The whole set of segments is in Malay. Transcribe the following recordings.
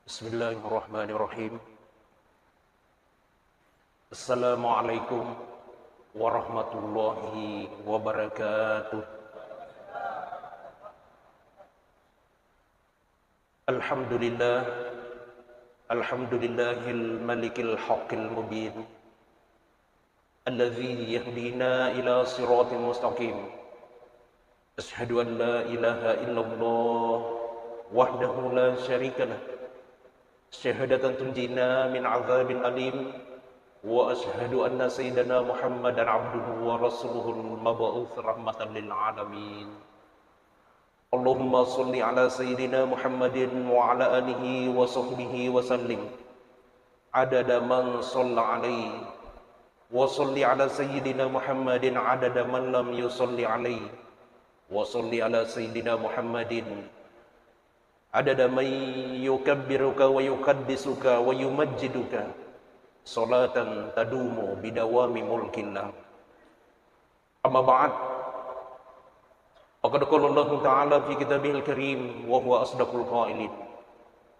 Bismillahirrahmanirrahim. Assalamualaikum warahmatullahi wabarakatuh. Alhamdulillah, alhamdulillahil malikil haqqil mubin, alladzi yahdina ila siratin mustaqim. Ashhadu an la ilaha illallah wahdahu la syarikalah, syahadatan tunjina min azabin alim, wa ashhadu anna sayyidana Muhammadan abduhu wa rasuluhul mab'uts rahmatan lil alamin. Allahumma shalli ala sayyidina Muhammadin wa ala alihi wa sahbihi wa sallim adada man shalla alaihi, wa shalli ala sayyidina Muhammadin adada man lam yusalli alaihi, wa shalli ala sayyidina Muhammadin adada man yukabbiruka wa yuqaddisuka wa yumajjiduka salatan tadumu bidawami mulkillah. Amma ba'd, faqad qala Allah Ta'ala fi kitabihil karim wa huwa asdaqul qailin.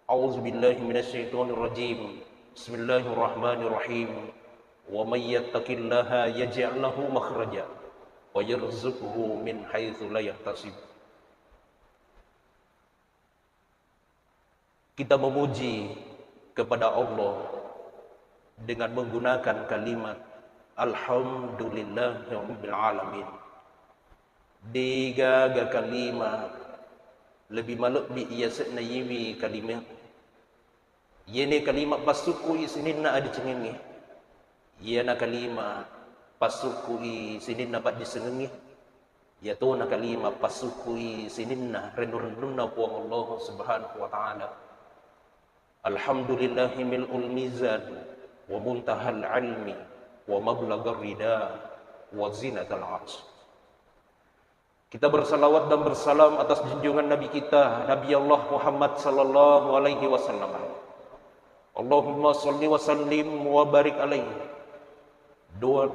A'udzu billahi minasy syaithanir rajim. Bismillahirrahmanirrahim. Wa may yattaqillaha yaj'al lahu makhraja wa yarzuqhu min haitsu la yahtasib. Kita memuji kepada Allah dengan menggunakan kalimat Alhamdulillahirabbil alamin. Digaga kalimat lebih maluk bi ia sekna yiwi kalimat. Yene kalimat pasuku isininna ada cengengi. Yana kalimat pasuku isininna pat disengengi. Ya tu na kalimat pasuku isininna renur-renurna puang Allah Subhanahu wa taala. Alhamdulillahi mil'ul mizan wa muntahal ilmi wa mablaghar rida wa zinatal arsh. Kita bersalawat dan bersalam atas junjungan Nabi kita, Nabi Allah Muhammad sallallahu alaihi wasallam. Allahumma shalli wa sallim wa barik alaihi. Doa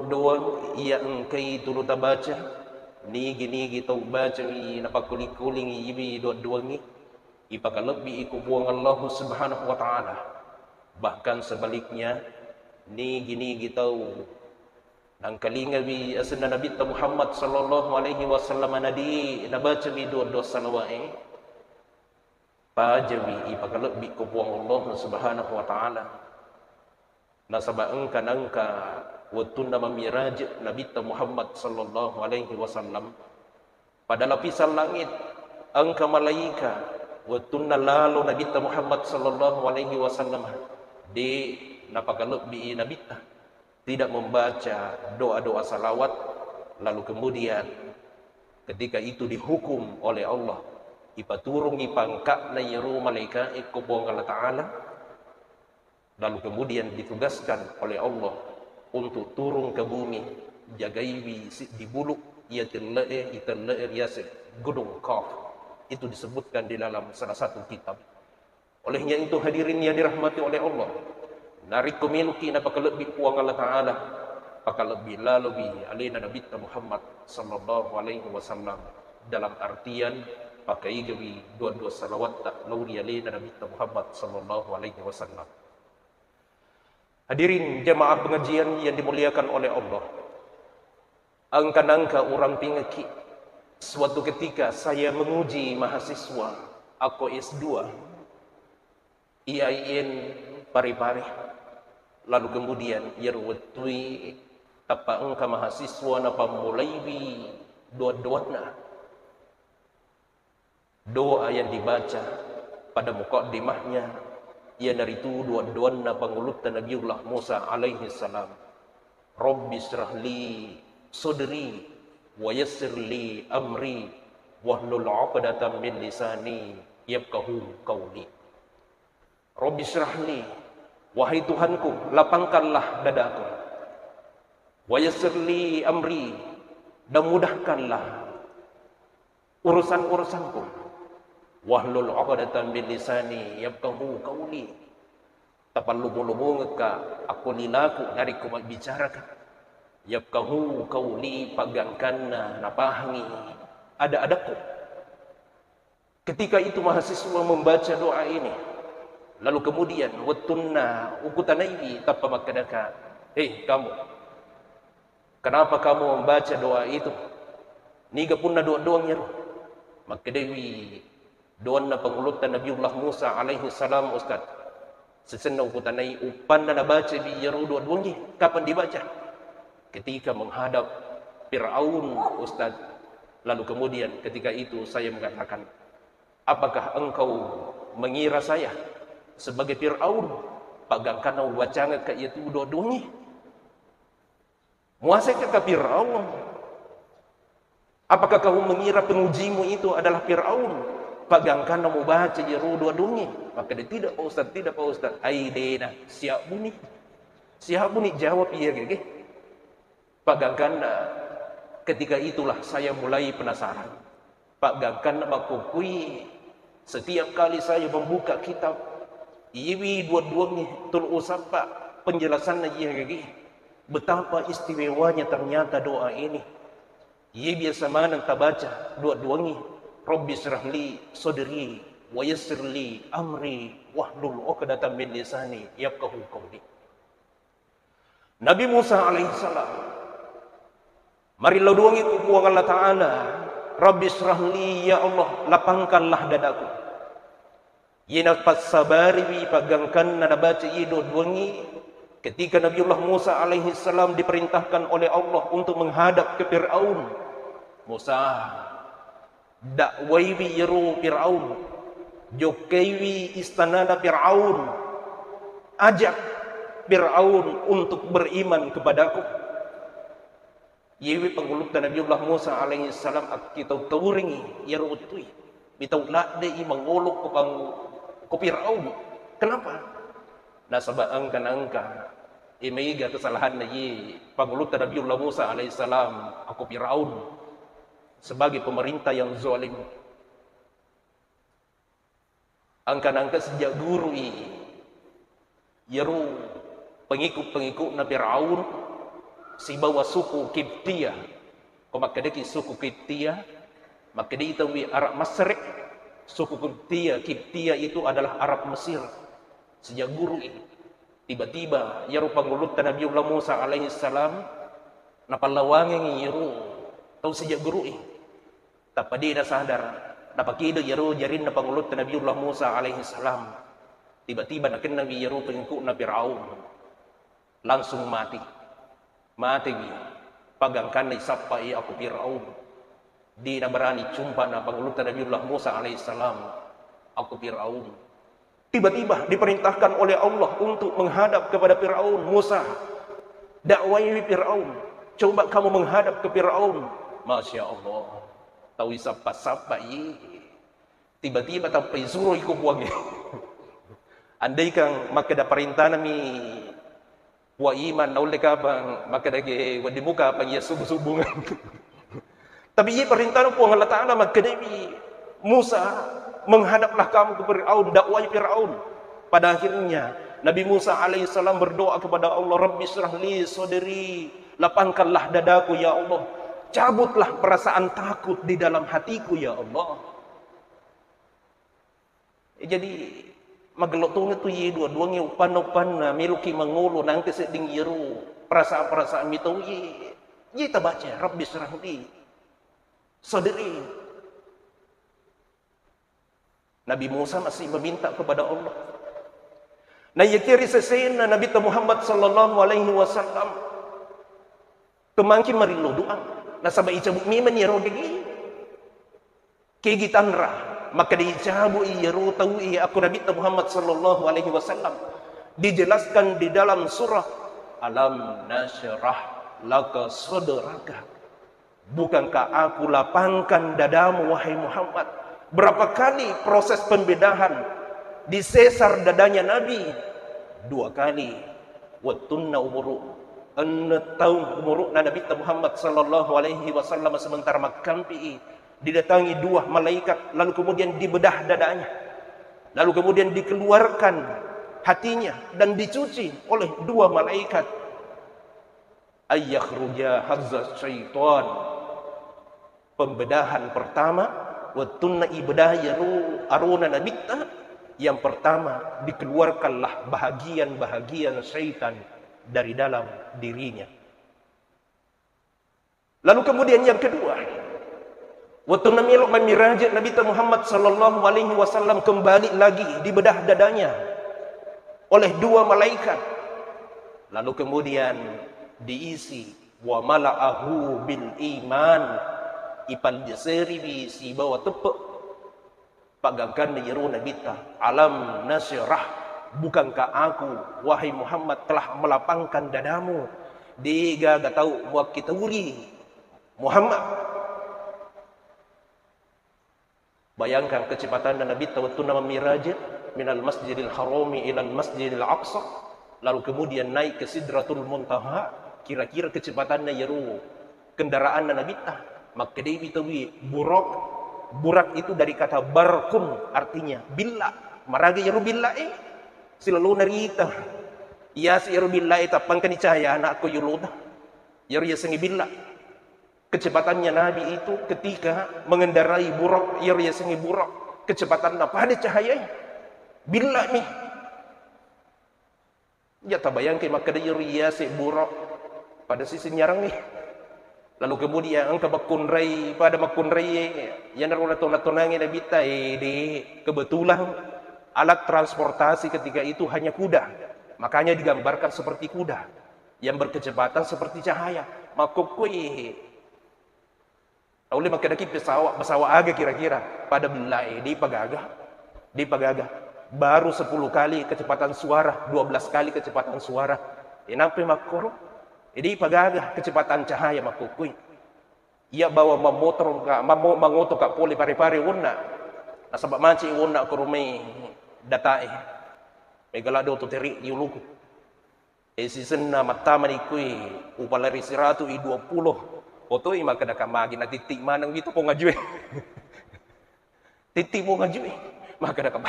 yang kai tulu tabaca nigi tau baca ni napakuli-kuling ibi doa ni ipakalebi iku buang Allah Subhanahu wa taala. Bahkan sebaliknya nigi tau nang kalinga bi asna Nabi Muhammad sallallahu alaihi wasallam nadi nabaca bi doa salawat pajawi ipakalebi iku buang Allah Subhanahu wa taala. Nasaba angka watuna mamiraj Nabi Muhammad sallallahu alaihi wasallam pada lapisan langit angka malaika watuna lalu Nabi Muhammad sallallahu alaihi wasallam di napakalebi Nabi tidak membaca doa-doa salawat, lalu kemudian ketika itu dihukum oleh Allah ipaturung ipangka na yeru malaika ikubong Allah Ta'ala, lalu kemudian ditugaskan oleh Allah untuk turun ke bumi jagaiwi di bulu iatellae yasir gunung Qaf. Itu disebutkan di dalam salah satu kitab. Olehnya itu hadirin yang dirahmati oleh Allah, narik kominuki napakalebih puang Allah Ta'ala pakalebih lalubi alina Nabi Muhammad sallallahu alaihi wasallam, dalam artian pakai gawi dua salawat tak lauri alina Nabi Muhammad sallallahu alaihi wasallam. Hadirin jemaah pengajian yang dimuliakan oleh Allah, angka-angka orang pingeki, suatu ketika saya menguji mahasiswa aku S2 IAIN Parepare, lalu kemudian yerwetui apa engka mahasiswa napa mulai bi doa-doana doa yang dibaca pada muqaddimahnya ia dari itu doa-doana pangulutan Nabiullah Musa alaihi salam. Rabbi syrahli sudri wa yassir li amri wahlul 'uqdatam min lisani yafqahu qawli. Rabbi syrahli, wahai Tuhanku, lapangkanlah dadaku. Wa yassir li amri, dan mudahkanlah urusan-urusanku. Wahlul 'uqdatam min lisani yafqahu qawli. Tapalubung-lubung ka aku nilaku dari ku bicarakan. Yafqahu qawli, pagangkanna napahangi ada-adaku. Ketika itu mahasiswa membaca doa ini, Lalu kemudian watunna ukutanaibi tappa makadaka. Kamu, kenapa kamu membaca doa itu? Niga punna doa-doanya. Maka dewi doa na pangulutan Nabiullah Musa alaihi salam Ustaz. Sesenau ukutanai upan na baca bi yaru doa-doanya. Kapan dibaca? Ketika menghadap Fir'aun Ustaz. Lalu kemudian ketika itu saya mengatakan, apakah engkau mengira saya sebagai Fir'aun? Pagangkan wacana ka itu doa-doanya. Muasa ka Fir'aun. Apakah kamu mengira pengujimu itu adalah Fir'aun? Pagangkan mau baca yaru doa-doanya. Maka dia tidak Pak Ustaz, tidak Pak Ustaz. Aidena, siap bunyi. Siap bunyi jawab iya gege. Pagangkan ketika itulah saya mulai penasaran. Pagangkan makukui setiap kali saya membuka kitab iwi dua-duanya tul usapa penjelasannya iya gege. Betapa istimewanya ternyata doa ini. Ia biasa mana kita baca dua-duanya. Rabbi syrahli sadri wa yassirli amri wahlul 'uqdatam min lisani yafqahu qawli. Nabi Musa alaihissalam marilah doang itu buang Allah Ta'ala. Rabbi syrahli, ya Allah, lapangkanlah dadaku. Yena pas sabari pagangkan nada baca ido duangi. Ketika Nabiullah Musa alaihi salam diperintahkan oleh Allah untuk menghadap ke Fir'aun. Musa dakwaiwi yeru Fir'aun. Jokaiwi istanada Fir'aun. Ajak Fir'aun untuk beriman kepadaku. Yewi pangulutan Nabiullah Musa alaihi salam kita tauringi yeru utui. Bitau lakde i mangolok ko Fir'aun. Kenapa? Nasaba angka imeiga kesalahan na ye pangulutan Nabiullah Musa alaihissalam aku Fir'aun sebagai pemerintah yang zalim. Angka sejak guru yeru pengikut na Fir'aun si bawa suku Kiptia. Komakadeki suku Kiptia maka diitawi Arab Masrik. Suku Kiptia itu adalah Arab Mesir. Sejak guru ini tiba-tiba yaru pangulutan Nabiullah Musa alaihi salam napalawangin yaru tahu sejak guru ini tapadi na sadar napakido yaru jarin na pangulutan Nabiullah Musa alaihi salam tiba-tiba nakenang yaru pengikut na Fir'aun langsung mati pagangkan na isapa aku Fir'aun di na berani jumpa na pangulutan Nabiullah Musa alaihi salam aku Fir'aun. Tiba-tiba diperintahkan oleh Allah untuk menghadap kepada Fir'aun. Musa, dakwai Fir'aun. Coba kamu menghadap ke Fir'aun. Masya Allah. Tahu sapa-sapa ye. Tiba-tiba sampai suruh ikut buangnya. Andai kang maka da perintah nami wa iman naule kabang maka da ge di muka pang ya subuh-subungan. Tapi ye perintah puang Allah Ta'ala maka dewi Musa menghadaplah kamu ke Fir'aun, dakwai Fir'aun. Pada akhirnya Nabi Musa alaihissalam berdoa kepada Allah, Rabbi syrahli sadri, lapangkanlah dadaku ya Allah, cabutlah perasaan takut di dalam hatiku ya Allah. Jadi magelotongnya tu ye dua-duanya upan-upan miluki mangulu nanti seding yeru perasaan-perasaan itu ye tabaca Rabbi syrahli sadri. Nabi Musa masih meminta kepada Allah. Na yakiri sesena Nabi Muhammad sallallahu alaihi wasallam kemangki marilo doa. Nasaba icabu miman yaro gigi. Kigitanra maka diicabu yaro tahu aku Nabi Muhammad sallallahu alaihi wasallam dijelaskan di dalam surah Alam nasyrah laka sadraka. Bukankah aku lapangkan dadamu wahai Muhammad? Berapa kali proses pembedahan disesar dadanya Nabi? 2 kali. Watunna umuru 6 tahun umuru Nabi Muhammad sallallahu alaihi wasallam sementara makampi didatangi 2 malaikat lalu kemudian dibedah dadanya. Lalu kemudian dikeluarkan hatinya dan dicuci oleh 2 malaikat. Ayyakhruja hazza syaitan. Pembedahan pertama watunna ibadah yaru aruna nabita Yang pertama, dikeluarkanlah bahagian-bahagian syaitan dari dalam dirinya. Lalu kemudian yang kedua, waktu Nabi Muhammad sallallahu alaihi wasallam kembali lagi dibedah dadanya oleh dua malaikat. Lalu kemudian diisi wa mala'ahu bil iman, ipal jaseri bisi bawa tepuk pagangkan menyeru Nabi alam nasyrah, bukankah aku wahai Muhammad telah melapangkan dadamu? Dia gak tahu buat kita uri Muhammad. Bayangkan kecepatan Nabi waktu nama Miraj minal masjidil harami ilal masjidil aqsa, lalu kemudian naik ke sidratul muntaha. Kira-kira kecepatannya yeru kendaraan Nabi maka dia bitawi burak itu dari kata barkun, artinya bila maraga yeru bila selalu narita ya si yeru bila tapangkan cahaya anakku yuluda yeru ya sengi bila. Kecepatannya Nabi itu ketika mengendarai burak, yeru ya sengi burak, kecepatan apa ada cahaya bila nih ya tabayangkan maka dia yeru ya si burak pada sisi nyarang nih. Lalu kemudian angka makunrai pada makunrai yang narunatonangi Nabi di kebetulan alat transportasi ketika itu hanya kuda, makanya digambarkan seperti kuda yang berkecepatan seperti cahaya. Makukui oleh maka daki pesawat aga kira-kira pada belai di pagaga baru 10 kali kecepatan suara, 12 kali kecepatan suara. Nampai makuru jadi pagaga kecepatan cahaya makukui. Ia bawa memotor ka mangoto ka poli pare-pare una. Nasabak manci una ko rumay datae. Megalado to teri yuluku. Season na matama ni kuy upalari siratu i 20. Otoy makada ka magi na titik manang dito ko ngajue. Titik mo ngajue. Makada ka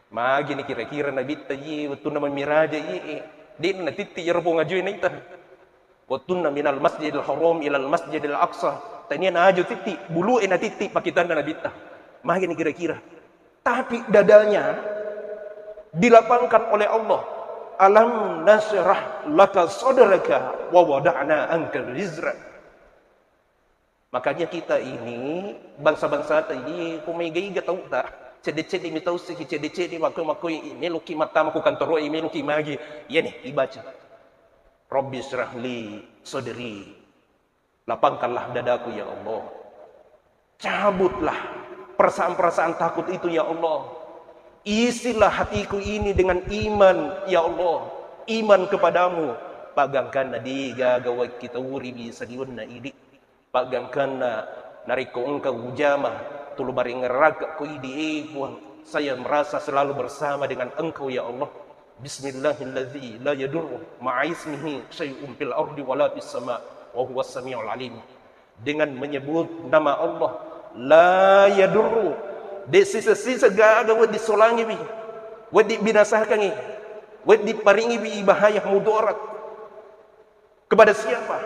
magi ni kira-kira na bitayi waktu na mamiraja yi. Di na titik yero po ngajue na ita. Watunna minal masjidil haram ilal masjidil aqsa. Tanya na ajo titik, buluin na titik pakitan na nabita. Makin kira-kira. Tapi dadanya dilapangkan oleh Allah. Alam nasrah laka sadraka wa wada'na anka rizra. Makanya kita ini bangsa-bangsa ini kumaiga tahu tak? Cede-cede mi tahu sih cede-cede maku ini luki mata maku kantoro ini luki magi. Ya nih dibaca. Rabbi syrahli sadri, lapangkanlah dadaku ya Allah, cabutlah perasaan-perasaan takut itu ya Allah, isilah hatiku ini dengan iman ya Allah, iman kepadamu. Pagangkan di gagawa kita wuri bisa diunna ini, pagangkan nariko engkau hujamah tulu baring raga ku idi buang, saya merasa selalu bersama dengan engkau ya Allah. Bismillahilladzi la yadurru ma'a ismihi syai'un fil ardi wala fis sama' wa huwas samiul alim. Dengan menyebut nama Allah la yadurru de sisa-sisa gaga wad disolangi bi wad dibinasakan ni wad diparingi bi bahaya mudarat kepada siapa?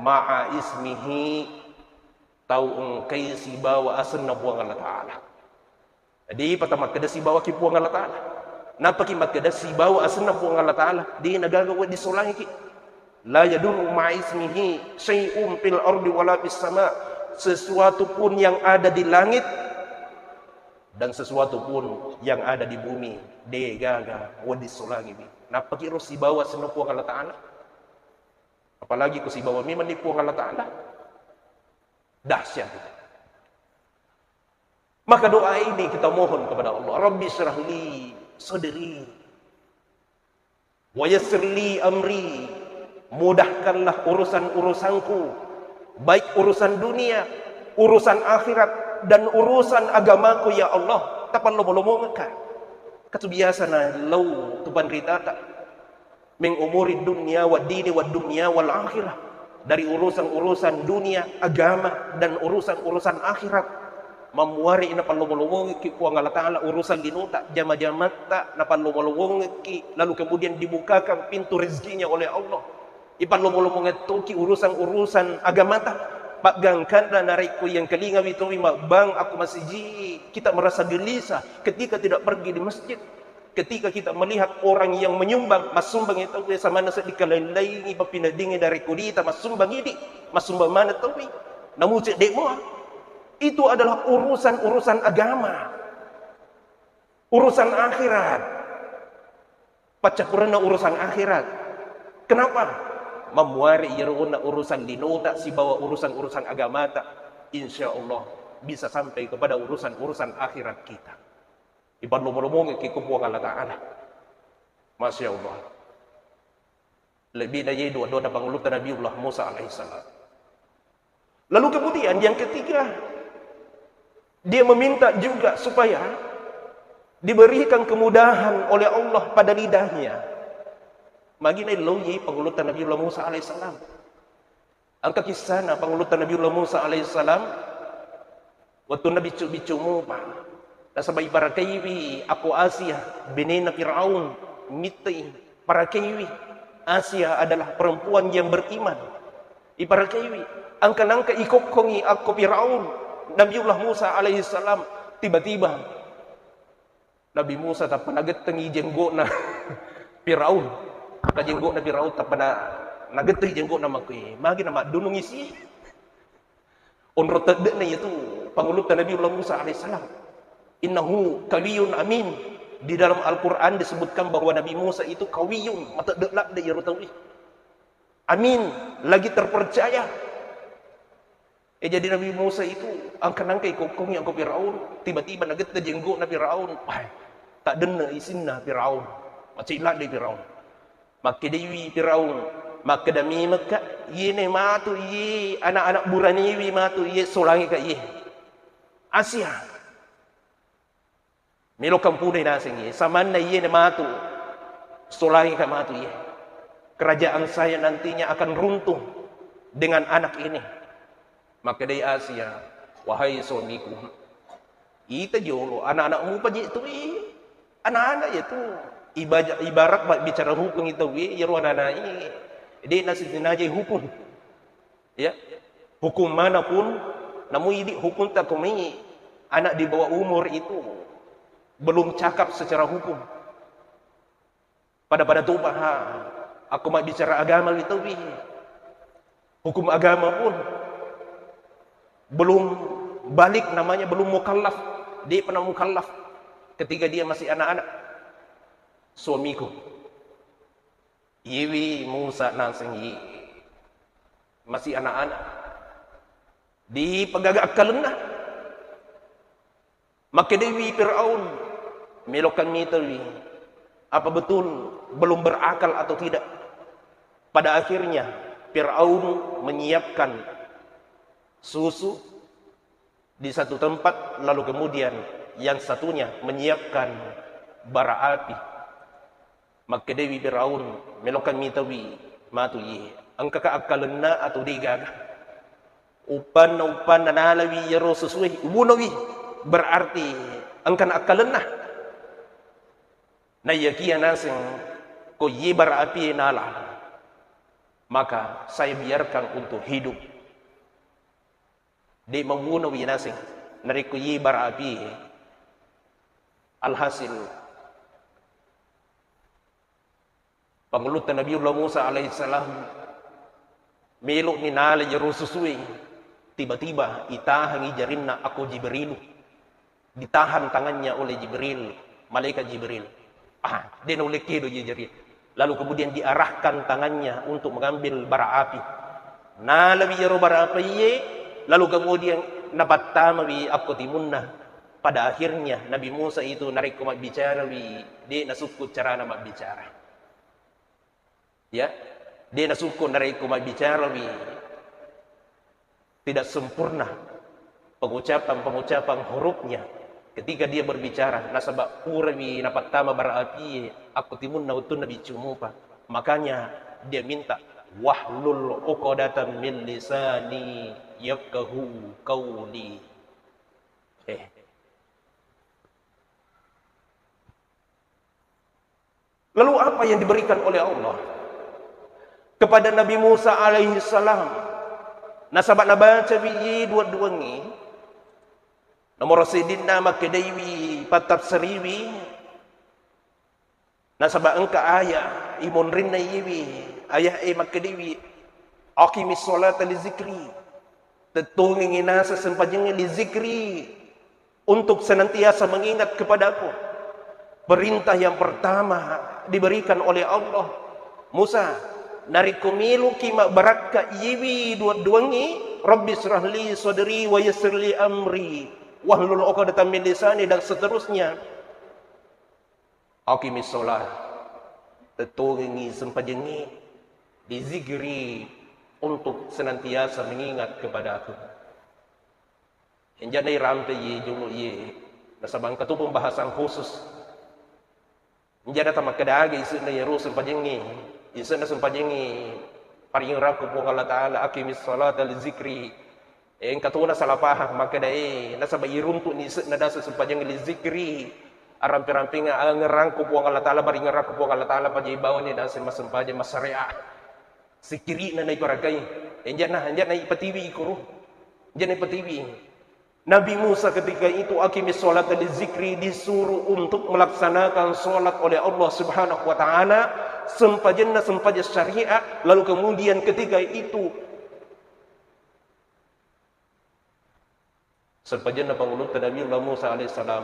Ma'a ismihi, tahu engkai si bawa asna buang Allah Ta'ala. Jadi pertama kada si bawa ki buang Allah Ta'ala. Napa ki makada si bawa asna buang Allah Ta'ala di nagagawa di solangi ki. La yadurru ma'ismihi syai'un fil ardi wala fis sama'. Sesuatu pun yang ada di langit dan sesuatu pun yang ada di bumi de gaga wa di solangi bi. Napa ki si bawa asna buang Allah Ta'ala. Apalagi ku si bawa memang di buang Allah Ta'ala. Dahsyat. Maka doa ini kita mohon kepada Allah. Rabbi syrahli sadri wa yassirli amri, mudahkanlah urusan-urusanku, baik urusan dunia, urusan akhirat dan urusan agamaku ya Allah. Tapan lomo-lomo ngaka katu biasa na law tuban ritata ming umuri dunia wa dini wa dunia wal akhirah, dari urusan-urusan dunia, agama dan urusan-urusan akhirat. Mamuari ina palomolowong ki ku Allah Ta'ala urusan dinuta jama-jama ta na palomolowong ki, lalu kemudian dibukakan pintu rezekinya oleh Allah. Ipalomolowong itu ki urusan-urusan agama ta Pagangkan dan narikku yang kelinga itu bang aku masih kita merasa gelisah ketika tidak pergi di masjid. Ketika kita melihat orang yang menyumbang, masumbang itu sama nasa dikalain-lain pinadingin dari kulita, masumbang ini, masumbang mana tahu. Namun cek demo, itu adalah urusan agama, urusan akhirat. Pacapurana urusan akhirat. Kenapa? Memuari iruna urusan dinota si bawa urusan agama tak, insya Allah bisa sampai kepada urusan akhirat kita. Iban lumulumong ikikupuang Allah Ta'ala. Masya Allah. Lebih dari dua pangulutan Nabiullah Musa alaihissalam. Lalu kemudian yang ketiga, dia meminta juga supaya diberikan kemudahan oleh Allah pada lidahnya. Magina loyi pangulutan Nabiullah Musa alaihissalam. Angka kisah na pangulutan Nabiullah Musa alaihissalam. Waktu Nabi bicu mo pa. Nasabay para kaywi ako Asia binina Firaun mitay para kaywi. Asia adalah perempuan yang beriman. Para kaywi ang kanang kaikokkongi ako Firaun. Nabiullah Musa alaihissalam tiba-tiba Nabi Musa tak panagat tangi jenggo na Firaun. Kajenggo na Firaun tapana nagatoy jenggo na makoy magi na madunong isi onro tadde na itu pangulutan Nabiullah Musa alaihissalam innahu kawiyun amin. Di dalam Al-Quran disebutkan bahwa Nabi Musa itu kawiyun mataddelak da yarutawi amin, lagi terpercaya. Jadi Nabi Musa itu angkan kay kokong yang ko Firaun tiba-tiba nagat na jenggo na Firaun tak denna isin na Firaun macila di Firaun makidewi Firaun makadami maka yene matu ye anak-anak buraniwi matu ye solangi ka ye Asia melo kampunay nasing ye saman na yene matu solangi ka matu ye kerajaan saya nantinya akan runtuh dengan anak ini. Maka dari Asia, wahai suamiku, ita jolo anak-anakmu pa itu anak-anak itu ibarat bicara hukum itu ya anak-anak ini dia nasi dinajai hukum ya hukum manapun namun ini hukum tak kumi anak di bawah umur itu belum cakap secara hukum pada tuh aku mau bicara agama itu hukum agama pun belum balik namanya belum mukallaf dia pernah mukallaf ketika dia masih anak-anak. Suamiku Iwi Musa nasengi masih anak-anak di pegagak kalena maka Dewi Firaun melokan mitawi apa betul belum berakal atau tidak. Pada akhirnya Firaun menyiapkan susu di satu tempat lalu kemudian yang satunya menyiapkan bara api. Maka Dewi Firaun melokan mitawi matu ye ang kakaakalan na atau digaga upan na nalawi yaro sesuai ubunawi berarti ang kanaakalan na yakiya nasing ko ye bara api nala maka saya biarkan untuk hidup di mabunawi nasing nariko ye bara api alhasil pangulutan Nabiullah Musa alaihissalam melok ni nala jaro susui tiba-tiba itahan ijarin na ako Jibril ditahan tangannya oleh Jibril malaikat Jibril dia nolek kedo Jibril lalu kemudian diarahkan tangannya untuk mengambil bara api nalawi jaro bara api ye lalu kemudian nabatamawi ako timunna pada akhirnya Nabi Musa itu narik ko magbicara dia nasukut cara na magbicara. Ya, dia nasukun dari bicara tidak sempurna pengucapan hurufnya ketika dia berbicara nasabak urawi napatama barapi aku timun nautun nabi cumupa makanya dia minta wahlul uqadatan min lisani yafqahu qawli lalu apa yang diberikan oleh Allah kepada Nabi Musa alaihissalam Nasabak na baca bi dua-dua ngi. Nomor sidin nama kedaiwi patap seriwi. Nasabak engka ayah imun rinna yiwi ayah makkedaiwi. Aqimis sholata li zikri. Tetungin nasa sempajengnya li zikri. Untuk senantiasa mengingat kepadaku. Perintah yang pertama diberikan oleh Allah. Musa, narikumilu kima barakka yiwi dua-duangi. Rabbi syrahli sadri wa yassirli amri. Wahlul 'uqdatam min lisani dan seterusnya. Aqimis sholat. Tetungi sempajengi dizikri untuk senantiasa mengingat kepada aku. Injani rampe ye julu ye nasabang katu pembahasan khusus. Injada tamak kedagi isna ye rusul pajengi. Isna sempajengi paring raku po Allah taala aqimis salata li zikri. En katuna salah paham maka dai nasaba iruntu ni isna dasa sempajengi li zikri. Arampi-rampinga ngerangku po Allah taala paring raku po Allah taala pajai bawa ni dasa masempaje masariah. Sikiri na iparakai. Enjana ipatiwi ikuru. Enjana ipatiwi. Nabi Musa ketika itu aqimis sholat dan zikri disuruh untuk melaksanakan sholat oleh Allah Subhanahu wa taala sempajenna syariat. Lalu kemudian ketika itu sempajenna pangulutan Nabi Musa alaihissalam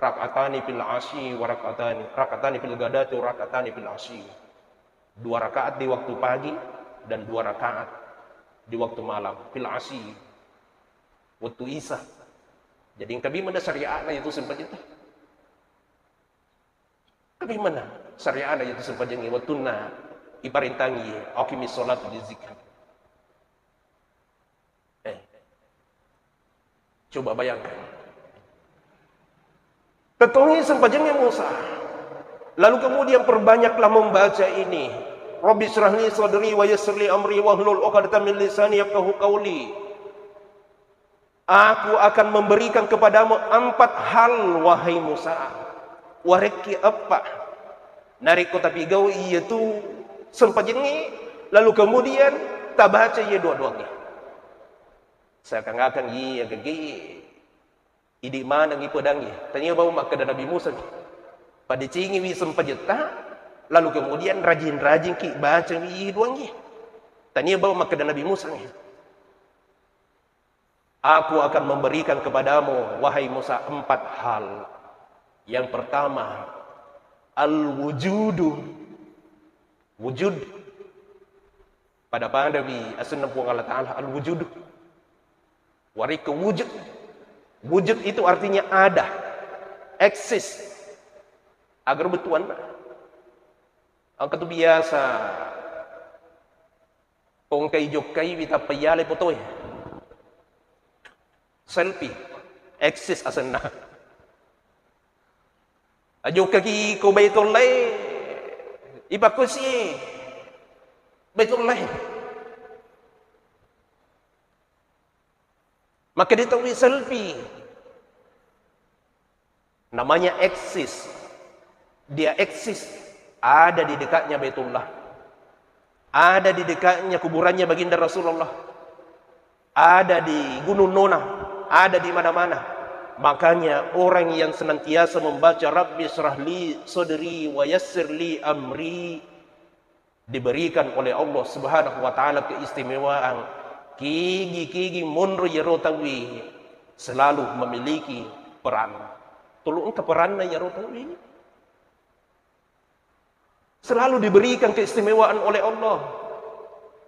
rakatani fil asyi wa rakatani fil gadati wa rakatani fil asyi. 2 rakaat di waktu pagi dan 2 rakaat di waktu malam fil asyi. Waktu Isa. Jadi kami mana syariat itu sempat itu. Kami mana syariat itu sempat yang watuna iparintangi aqimis sholat di zikr. Coba bayangkan. Tetongi sempajengnya Musa. Lalu kemudian perbanyaklah membaca ini. Rabbi syrahli sadri wa yassirli amri wahlul 'uqdatam min lisani yafqahu qawli. Aku akan memberikan kepadamu 4 hal wahai Musa. Wareki apa? Nariko tapi gau iya tu sempajengnya. Lalu kemudian tak baca ia dua-duanya. Saya akan iya gigi. Idi mana ngi pedangi. Tanya bawa maka Nabi Musa. Pada cingi wi sempajeta. Lalu kemudian rajin-rajin ki baca wi duangi. Tanya bawa maka Nabi Musa. Aku akan memberikan kepadamu wahai Musa 4 hal. Yang pertama, al-wujudu. Wujud. Pada Nabi As-Sunnah Allah Ta'ala al-wujudu. Warika wujud. Wujud itu artinya ada. Eksis. Agar betuan. Angka itu biasa. Kung kay jokai wita payale potoy. Selfie. Eksis asan na. Ajo kaki ko Baitullah. Iba ko si Baitullah. Maka ditawi selfie. Namanya eksis. Dia eksis. Ada di dekatnya Baitullah. Ada di dekatnya kuburannya baginda Rasulullah. Ada di Gunung Nona. Ada di mana-mana. Makanya orang yang senantiasa membaca Rabbi syrahli sadri wa yassirli amri diberikan oleh Allah Subhanahu wa taala keistimewaan kigi munru yarotawi selalu memiliki peran. Tolong ke peranna yarotawi. Selalu diberikan keistimewaan oleh Allah.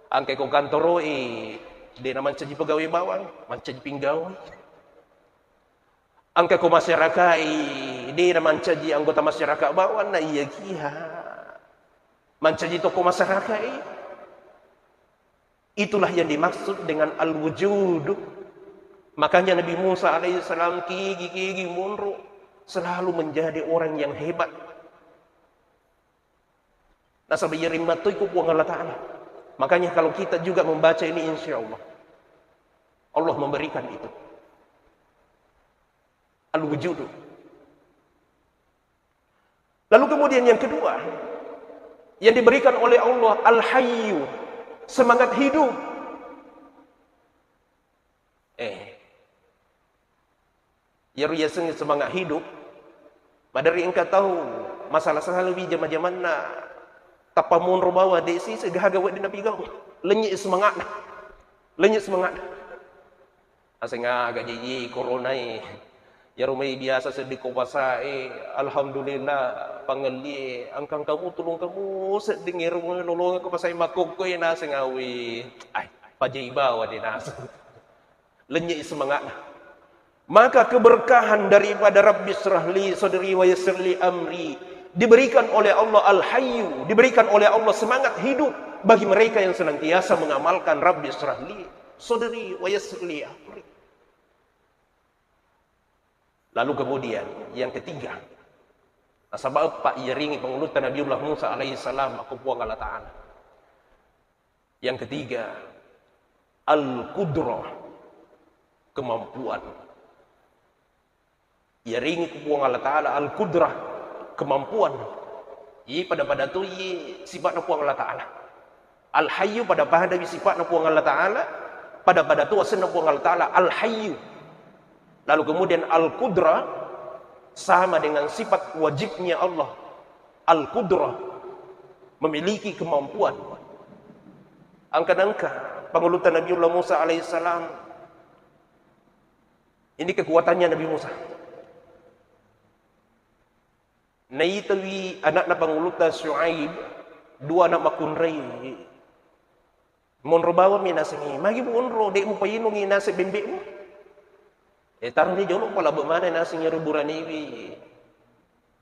Angke ko kantoroi dia naman jadi pegawai bawang, menjadi pinggawai. Angka ko masyarakat, dia naman jadi anggota masyarakat bawang, na iya kiha. Menjadi tokoh masyarakat. Itulah yang dimaksud dengan al-wujud. Makanya Nabi Musa alaihissalam kigi munru selalu menjadi orang yang hebat. Nasab yarimatu iku puang Allah Ta'ala. Makanya kalau kita juga membaca ini insya Allah Allah memberikan itu al-wujud. Lalu kemudian yang kedua yang diberikan oleh Allah al-hayyu, semangat hidup. Ya sengit semangat hidup. Padahal engkau tahu masalah lebih zaman-zaman na tapamun robawa desi segahaga wa dina pigau. Lenyit semangat. Lenyit semangat. Asenga agak jadi corona ya rumai biasa sediko puasa alhamdulillah pangeli angkang kamu tulung kamu sedengir nolong aku pasai makok ko na sengawi. Ay, pajaiba wa dinas. Lenyit semangat. Maka keberkahan daripada Rabbi syrahli sadri wa yassirli amri diberikan oleh Allah Al-Hayyu, diberikan oleh Allah semangat hidup bagi mereka yang senantiasa mengamalkan Rabbi syrahli sadri wa yassirli amri. Lalu kemudian yang ketiga, sebab Pak iringi pengulutan Nabiullah Musa alaihi salam aku puang Allah Ta'ala. Yang ketiga, al-qudrah, kemampuan. Ya ringi kupuang Allah Ta'ala al-qudrah, kemampuan. Pada tu sifat puang Allah Ta'ala. Al-hayyu pada sifat puang Allah Ta'ala. Pada tu asal puang Allah Ta'ala al-hayyu. Lalu kemudian al-qudrah sama dengan sifat wajibnya Allah. Al-qudrah memiliki kemampuan. Angka-angka pengulutan Nabiullah Musa alaihissalam. Ini kekuatannya Nabi Musa. Naitawi anak na panguluta Syuaib, dua anak makunray. Monrobawa minasingi, magi monro dek mo payinong inasa bimbi mo. Tarong ni jolo pala bumana nasing yaro buraniwi.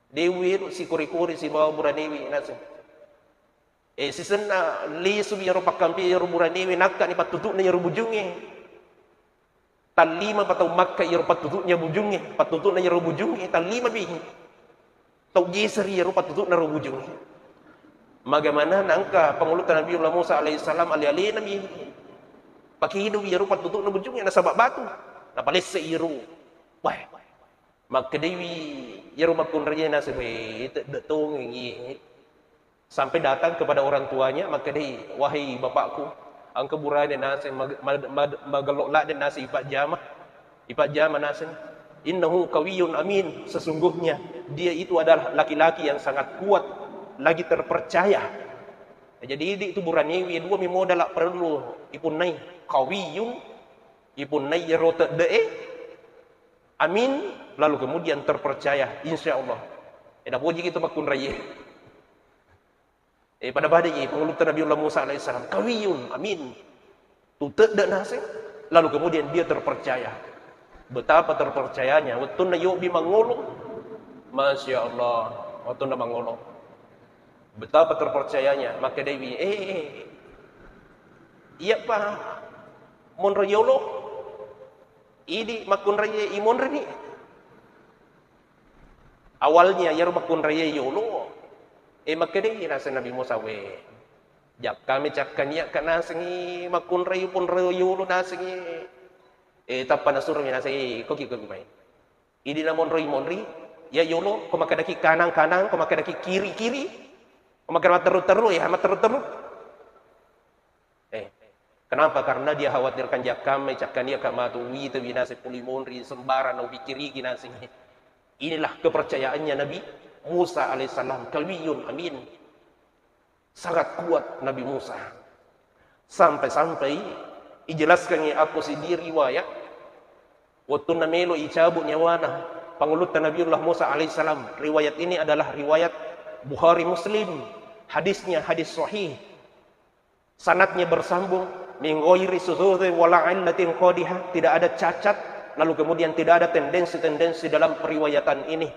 Dewi si kuri-kuri si bawa buraniwi nasing. Si sana lisu yaro pakampi yaro buraniwi nakka ni patutuk na yaro bujungi. Talima patau makka yaro patutuknya bujungi, patutuk na yaro bujungi, talima bihi. Tau gisri ya rupa tutup na rubujung. Bagaimana nangka pengulutan Nabiullah Musa alaihissalam ali-ali nabi pakai hidup ya rupa tutup na bujung yang nasabak batu. Napalis seiru. Wah. Maka dewi ya rumah kunranya nasib datang sampai datang kepada orang tuanya maka dia wahai bapakku angka burane nasi magalokla dan nasi ipat jama nasi. Innahu qawiyyun amin, sesungguhnya dia itu adalah laki-laki yang sangat kuat lagi terpercaya. Jadi itu buraniwi dua modal perlu ipun nai qawiyyun ipun nai rota de amin lalu kemudian terpercaya insyaallah. Eda puji kita makun raya. Pada badai pengulutan Nabiullah Musa alaihissalam qawiyyun amin. Tutek dak nase lalu kemudian dia terpercaya. Betapa terpercayanya waktu na yobi mangolo. Masya Allah waktu na mangolo. Betapa terpercayanya maka Dewi iya pa monro yolo ini makun raya imon rini awalnya ya makun raya yolo maka Dewi nasa Nabi Musa we jak kami cakkan ya kana sengi makun raya pun raya yolo nasengi tapan asur mina say koki mai. Ini na monri ya yolo ko makadaki kanang ko makadaki kiri ko makadaki ya teru. Kenapa? Karena dia khawatirkan jakam cakkan dia kamatu wi tu binase puli monri sembaran no pikiri kinasi. Inilah kepercayaannya Nabi Musa alaihissalam kalbiyun amin. Sangat kuat Nabi Musa. Sampai ijelaskan aku sendiri riwayat waktu namelo icabut nyawana pangulutan Nabiullah Musa alaihissalam. Riwayat ini adalah riwayat Bukhari Muslim. Hadisnya hadis sahih. Sanadnya bersambung min ghairi suzuzin wala illatin qadihah, tidak ada cacat, lalu kemudian tidak ada tendensi-tendensi dalam periwayatan ini.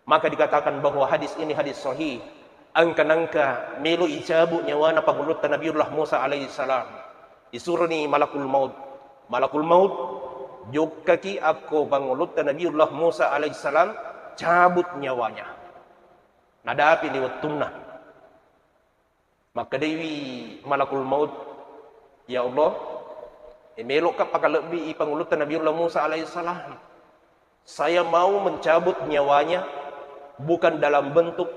Maka dikatakan bahwa hadis ini hadis sahih. Angka-angka melo icabut nyawana pangulutan Nabiullah Musa alaihissalam. Disurni malakul maut. Malakul maut jokaki aku pangulutan Nabiullah Musa alaihissalam cabut nyawanya. Nadapi liwat tunnah. Maka dewi malakul maut, ya Allah, melok apakah lebih pangulutan Nabiullah Musa alaihissalam. Saya mau mencabut nyawanya bukan dalam bentuk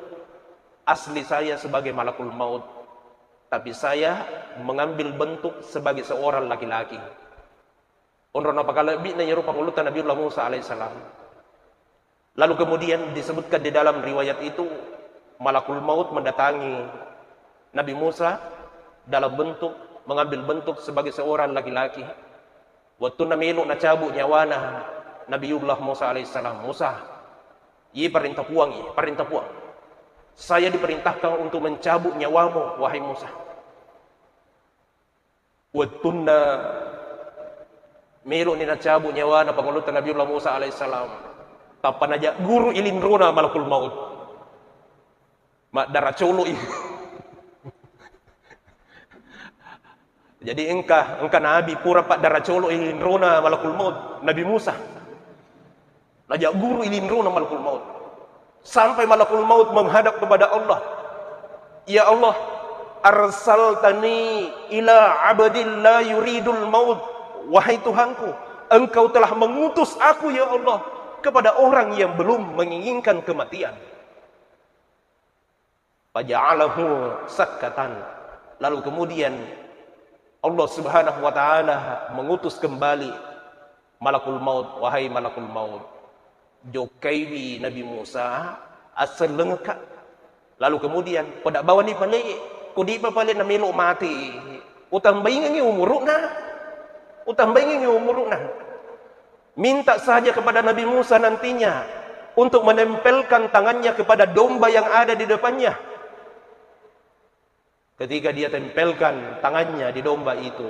asli saya sebagai malakul maut, tapi saya mengambil bentuk sebagai seorang laki-laki. Onron apakalabi na yero pangulutan Nabiullah Musa alaihissalam. Lalu kemudian disebutkan di dalam riwayat itu, malakul maut mendatangi Nabi Musa dalam bentuk, mengambil bentuk sebagai seorang laki-laki. Waktu namilu na cabut nyawana Nabiullah Musa alaihissalam. Musa, iya perintah puang. Saya diperintahkan untuk mencabut nyawamu, wahai Musa. Waktu namilu ni na cabut nyawana pangulutan Nabiullah Musa alaihissalam. Tapan aja guru ilindrona malakul maut. Mak darah colo ini. Jadi engkau Nabi pura pak darah colo ilindrona malakul maut. Nabi Musa. Najak guru ilindrona malakul maut. Sampai malakul maut menghadap kepada Allah. Ya Allah, arsaltani ila abdin la yuridul maut. Wahai Tuhanku, engkau telah mengutus aku ya Allah kepada orang yang belum menginginkan kematian. Faja'alahu sakkatan. Lalu kemudian Allah Subhanahu wa taala mengutus kembali malakul maut. Wahai malakul maut, jokaiwi Nabi Musa asal lengkap. Lalu kemudian pada bawa ni pale kudi pa pale na milo mati. Utang baingan umuruna. Minta saja kepada Nabi Musa nantinya untuk menempelkan tangannya kepada domba yang ada di depannya. Ketika dia tempelkan tangannya di domba itu,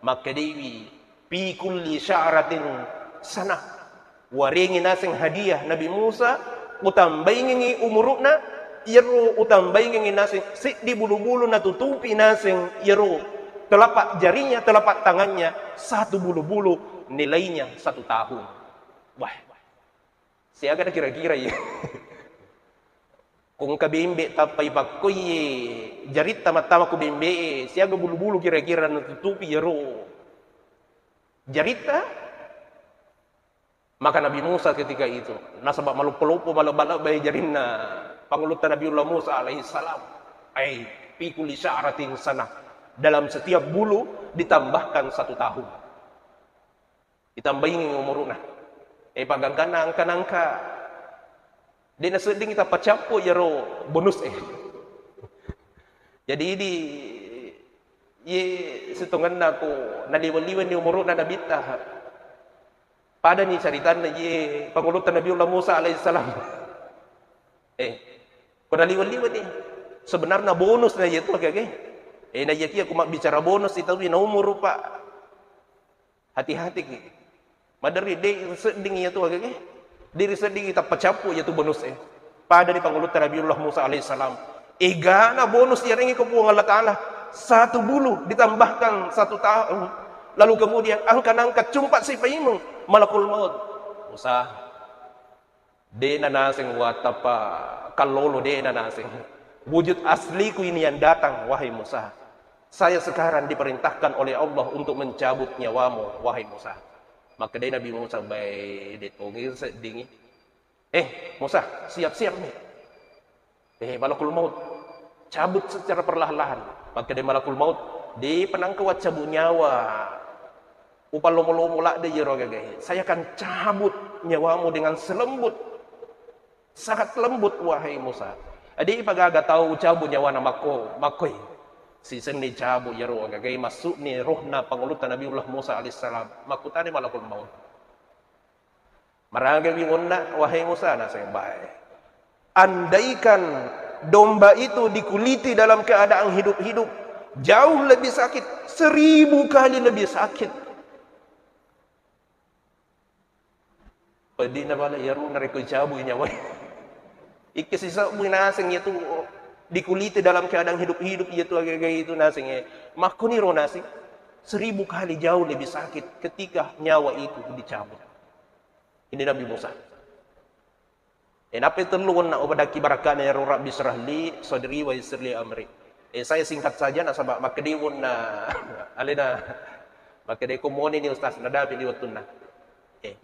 maka dewi fi kulli sya'ratin sanah waringi nasing hadiah Nabi Musa utambaingi umuruna yero utambaingi nasing si di bulu-bulu na tutupi nasing yero telapak jarinya, telapak tangannya, satu bulu-bulu nilainya 1 tahun. Wah, siaga kira-kira ya. Kung kabimbe tapay pakoy jarit tama-tama ko bimbe siaga bulu-bulu kira-kira natutupi yero jarita. Maka Nabi Musa ketika itu nasabak malupo-lupo malabala bay jarinna pangulutan Nabiullah Musa alaihissalam ay fi kulli sya'ratin sanah. Dalam setiap bulu ditambahkan 1 tahun. Ditambahin umuruna. Pagangkanang kanangka. Di naseding kita pacapo yaro bonus Jadi ini setungan na ko naliwan-liwan ni umuruna nabita. Pada ni caritan na pangulutan Nabiullah Musa alaihissalam. Kung naliwan-liwan ni sebenarnya bonus na ito kagay. Nayakia aku mak bicara bonus itu na umur pak. Hati-hati ki. Madari de seding itu agak diri seding kita pacapu yaitu bonus pada di pangulutan Nabiullah Musa alaihissalam. Gana bonus yang ini kepuang Allah Ta'ala 1 bulu ditambahkan 1 tahun. Lalu kemudian angkat cumpat si paimong malakul maut. Musa de nanasing watapa kalolo de nanasing. Wujud asliku ini yang datang, wahai Musa. Saya sekarang diperintahkan oleh Allah untuk mencabut nyawamu, wahai Musa. Maka dia Nabi Musa baik ditunggu sedingin. Musa, siap-siap nih. Malakul maut cabut secara perlahan-lahan. Maka dia malakul maut di penangkawat cabut nyawa. Upal lomo-lomo lak dia jerogagay. Saya akan cabut nyawamu dengan selembut. Sangat lembut, wahai Musa. Adi pagaga tahu cabut nyawa na makoy. Si sendi cabut yaro agagay masuk ni roh na pangulutan Nabiullah Musa alaihissalam. Makutani malakul maut. Maragay wingunda wahai Musa na sayang baik. Andaikan domba itu dikuliti dalam keadaan hidup-hidup, jauh lebih sakit, 1000 kali lebih sakit. Pwede na pala yaro na rekoy cabut nyawa. Ikisisa mo nasing itu dikuliti dalam keadaan hidup-hidup itu agak-agak itu nasing makuniro nasing 1000 kali jauh lebih sakit ketika nyawa itu dicabut. Ini Nabi Musa. Apa itu luan na obadaki barakana ya Rabbi syrahli sadri wa yassirli amri. Saya singkat saja nasabak makadiwon na alina makadai kumoni ni Ustaz nadapi di watuna.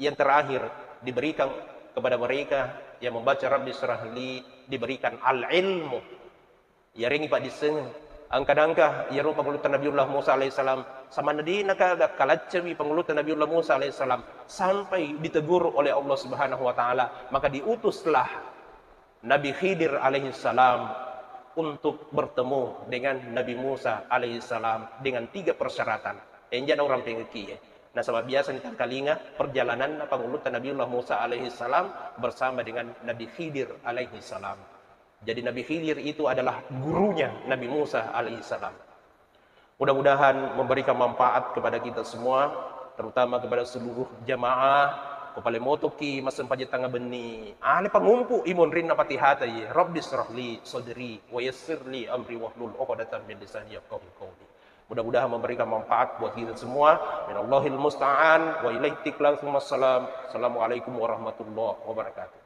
Yang terakhir diberikan kepada mereka yang membaca Rabbi syrahli diberikan al-ilmu. Ya ringi Pak diseng Angkadangka yaro pangulutan Nabiullah Musa alaihissalam sama nadina kalacemi pangulutan Nabiullah Musa alaihissalam sampai ditegur oleh Allah Subhanahu wa taala, maka diutuslah Nabi Khidir alaihissalam untuk bertemu dengan Nabi Musa alaihissalam dengan 3 persyaratan. Enjan orang pengeki. Nah, sebab biasa ni kalinga perjalanan pangulutan Nabiullah Musa alaihissalam bersama dengan Nabi Khidir alaihissalam. Jadi Nabi Khidir itu adalah gurunya Nabi Musa alaihissalam. Mudah-mudahan memberikan manfaat kepada kita semua, terutama kepada seluruh jamaah. Kepala motoki masan paja tangga beni. Ale pangumpu imun rin napati hatai. Rabbi srahli sadri wa yassirli amri wahlul 'uqdatam min lisani yafqahu qawli. Mudah-mudahan memberikan manfaat buat kita semua. Minallahil musta'an wa ilaihi tiklan. Assalamualaikum warahmatullahi wabarakatuh.